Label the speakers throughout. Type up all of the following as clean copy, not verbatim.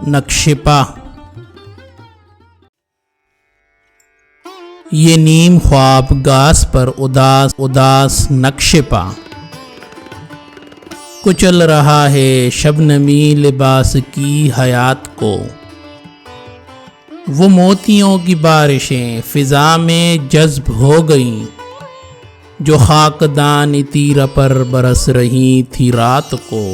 Speaker 1: نقشپا۔ یہ نیم خواب گاس پر اداس اداس نقشپا، کچل رہا ہے شبنمی لباس کی حیات کو۔ وہ موتیوں کی بارشیں فضا میں جذب ہو گئیں، جو خاکدان تیرا پر برس رہی تھی رات کو۔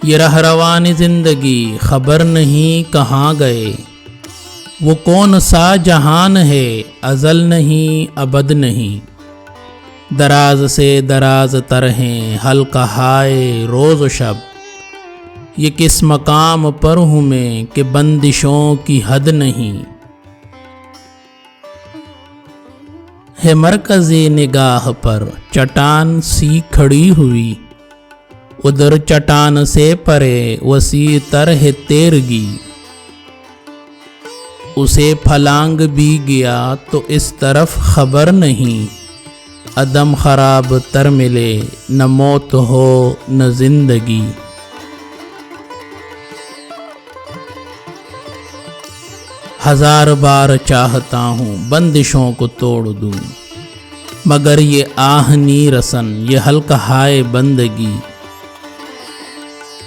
Speaker 1: یہ رہروان زندگی خبر نہیں کہاں گئے، وہ کون سا جہان ہے ازل نہیں ابد نہیں۔ دراز سے دراز تر ہیں حلقہ ہائے روز و شب، یہ کس مقام پر ہوں میں کہ بندشوں کی حد نہیں۔ ہے مرکزی نگاہ پر چٹان سی کھڑی ہوئی، ادھر چٹان سے پرے وسیع تر ہے تیرگی۔ اسے پھلانگ بھی گیا تو اس طرف خبر نہیں، عدم خراب تر ملے نہ موت ہو نہ زندگی۔ ہزار بار چاہتا ہوں بندشوں کو توڑ دوں، مگر یہ آہنی رسن یہ حلقہ ہائے بندگی۔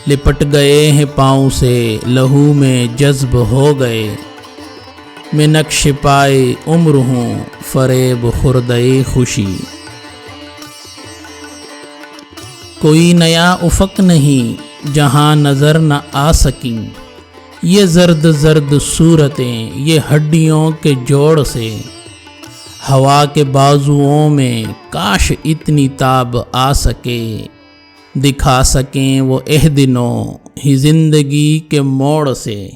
Speaker 1: لپٹ گئے ہیں پاؤں سے لہو میں جذب ہو گئے، میں نقش پائے عمر ہوں فریب خوردے خوشی۔ کوئی نیا افق نہیں جہاں نظر نہ آ سکیں، یہ زرد زرد صورتیں یہ ہڈیوں کے جوڑ سے۔ ہوا کے بازوؤں میں کاش اتنی تاب آ سکے، دکھا سکیں وہ اہ دنوں ہی زندگی کے موڑ سے۔